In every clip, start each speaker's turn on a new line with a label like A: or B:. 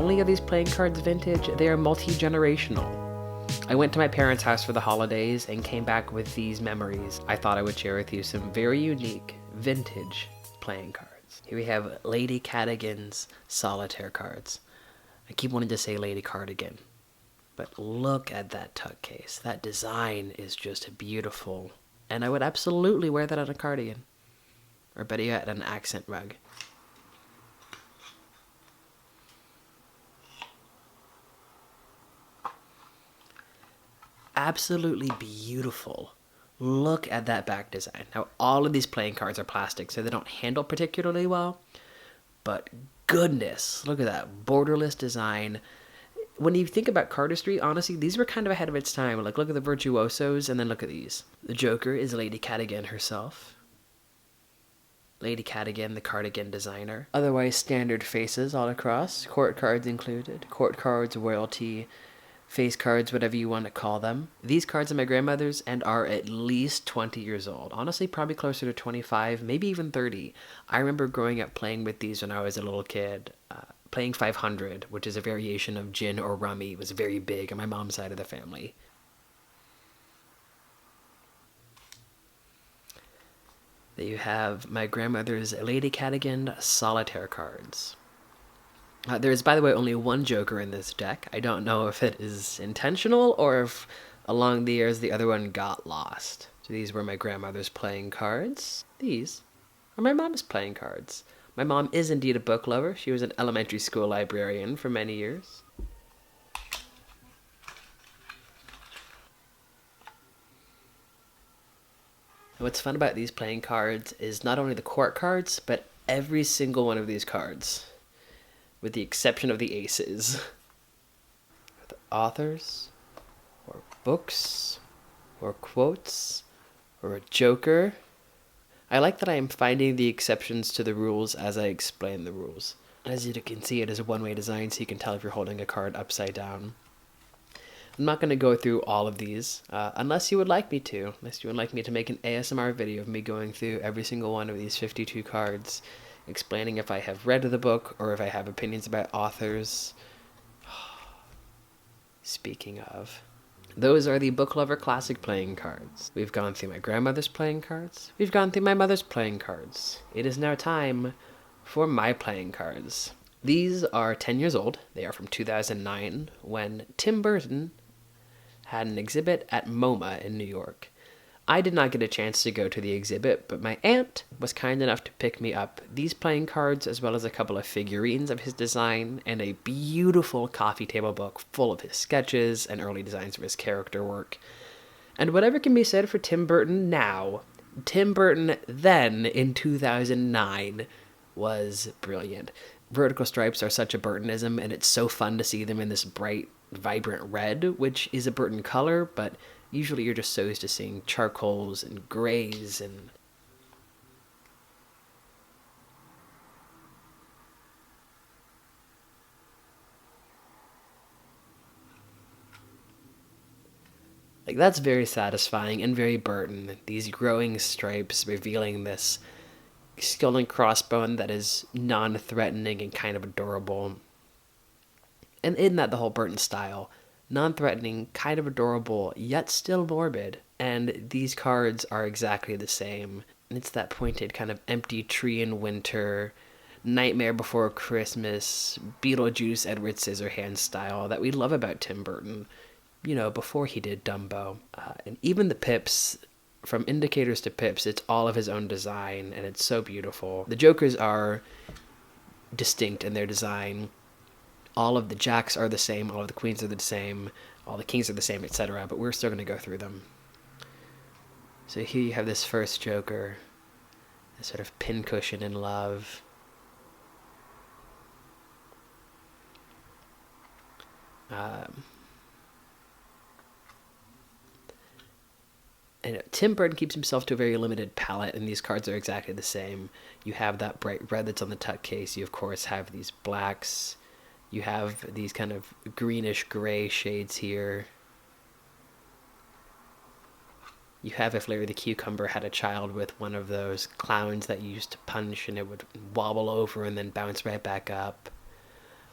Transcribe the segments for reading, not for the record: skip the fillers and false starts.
A: only are these playing cards vintage, they are multi-generational. I went to my parents' house for the holidays and came back with these memories. I thought I would share with you some very unique, vintage playing cards. Here we have Lady Cadogan's solitaire cards. I keep wanting to say Lady Cardigan, but look at that tuck case. That design is just beautiful, and I would absolutely wear that on a cardigan, or better yet, an accent rug. Absolutely beautiful. Look at that back design. Now, all of these playing cards are plastic, so they don't handle particularly well, but goodness, look at that borderless design. When you think about cardistry, honestly, these were kind of ahead of its time. Like, look at the Virtuosos, and then look at these. The Joker is Lady Cadogan herself. Lady Cadogan, the cardigan designer. Otherwise, standard faces all across. Court cards included. Court cards, royalty, face cards, whatever you want to call them. These cards are my grandmother's and are at least 20 years old. Honestly, probably closer to 25, maybe even 30. I remember growing up playing with these when I was a little kid. Playing 500, which is a variation of gin or rummy, was very big on my mom's side of the family. There you have my grandmother's Lady Cadogan solitaire cards. There is, by the way, only one Joker in this deck. I don't know if it is intentional or if along the years the other one got lost. So these were my grandmother's playing cards. These are my mom's playing cards. My mom is indeed a book lover. She was an elementary school librarian for many years. And what's fun about these playing cards is not only the court cards, but every single one of these cards, with the exception of the aces. The authors, or books, or quotes, or a joker. I like that I am finding the exceptions to the rules as I explain the rules. As you can see, it is a one-way design, so you can tell if you're holding a card upside down. I'm not going to go through all of these, unless you would like me to. Unless you would like me to make an ASMR video of me going through every single one of these 52 cards, explaining if I have read the book or if I have opinions about authors. Speaking of, those are the Book Lover Classic playing cards. We've gone through my grandmother's playing cards. We've gone through my mother's playing cards. It is now time for my playing cards. These are 10 years old. They are from 2009, when Tim Burton had an exhibit at MoMA in New York. I did not get a chance to go to the exhibit, but my aunt was kind enough to pick me up these playing cards, as well as a couple of figurines of his design, and a beautiful coffee table book full of his sketches and early designs of his character work. And whatever can be said for Tim Burton now, Tim Burton then, in 2009, was brilliant. Vertical stripes are such a Burtonism, and it's so fun to see them in this bright, vibrant red, which is a Burton color, but usually you're just so used to seeing charcoals and grays and... Like, that's very satisfying and very Burton. These growing stripes revealing this skull and crossbone that is non-threatening and kind of adorable. And isn't that the whole Burton style? Non-threatening, kind of adorable, yet still morbid. And these cards are exactly the same. And it's that pointed kind of empty tree in winter, Nightmare Before Christmas, Beetlejuice, Edward Scissorhands style that we love about Tim Burton, you know, before he did Dumbo. And even the pips, from indicators to pips, it's all of his own design, and it's so beautiful. The Jokers are distinct in their design. All of the jacks are the same, all of the queens are the same, all the kings are the same, etc. But we're still going to go through them. So here you have this first Joker, this sort of pincushion in love. And Tim Burton keeps himself to a very limited palette, and these cards are exactly the same. You have that bright red that's on the tuck case. You, of course, have these blacks. You have these kind of greenish-gray shades here. You have if Larry the Cucumber had a child with one of those clowns that you used to punch and it would wobble over and then bounce right back up.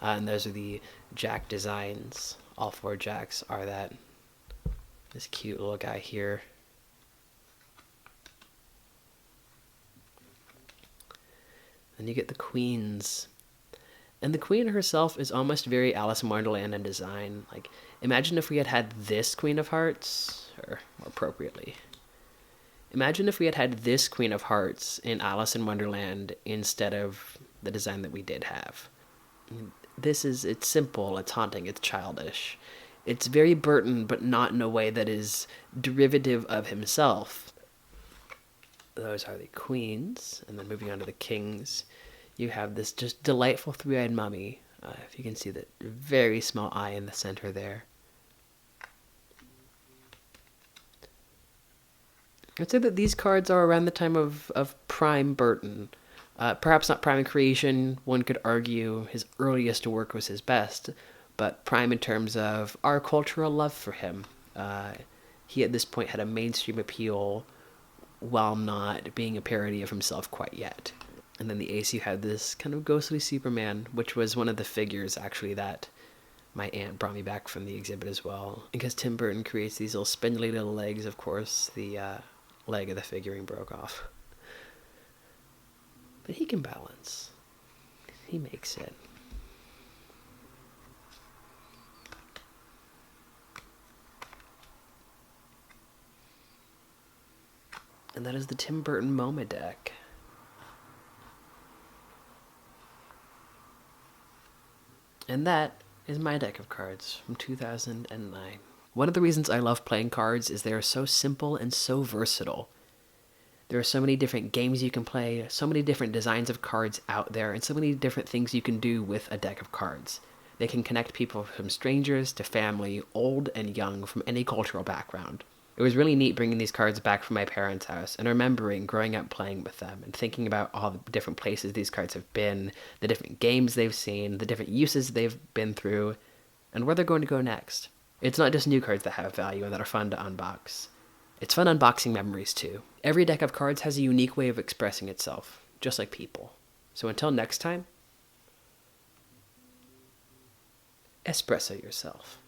A: And those are the Jack designs. All 4 Jacks are that. This cute little guy here. Then you get the queens. And the queen herself is almost very Alice in Wonderland in design. Like, imagine if we had had this Queen of Hearts, or more appropriately, imagine if we had had this Queen of Hearts in Alice in Wonderland instead of the design that we did have. It's simple, it's haunting, it's childish. It's very Burton, but not in a way that is derivative of himself. Those are the queens, and then moving on to the kings, you have this just delightful 3-eyed mummy. If you can see that very small eye in the center there. I'd say that these cards are around the time of Prime Burton. Perhaps not prime in creation. One could argue his earliest work was his best, but prime in terms of our cultural love for him. He at this point had a mainstream appeal while not being a parody of himself quite yet. And then the ace, you had this kind of ghostly Superman, which was one of the figures actually that my aunt brought me back from the exhibit as well. Because Tim Burton creates these little spindly little legs, of course, the leg of the figurine broke off. But he can balance. He makes it. And that is the Tim Burton MoMA deck. And that is my deck of cards from 2009. One of the reasons I love playing cards is they are so simple and so versatile. There are so many different games you can play, so many different designs of cards out there, and so many different things you can do with a deck of cards. They can connect people from strangers to family, old and young, from any cultural background. It was really neat bringing these cards back from my parents' house and remembering growing up playing with them and thinking about all the different places these cards have been, the different games they've seen, the different uses they've been through, and where they're going to go next. It's not just new cards that have value and that are fun to unbox. It's fun unboxing memories too. Every deck of cards has a unique way of expressing itself, just like people. So until next time, espresso yourself.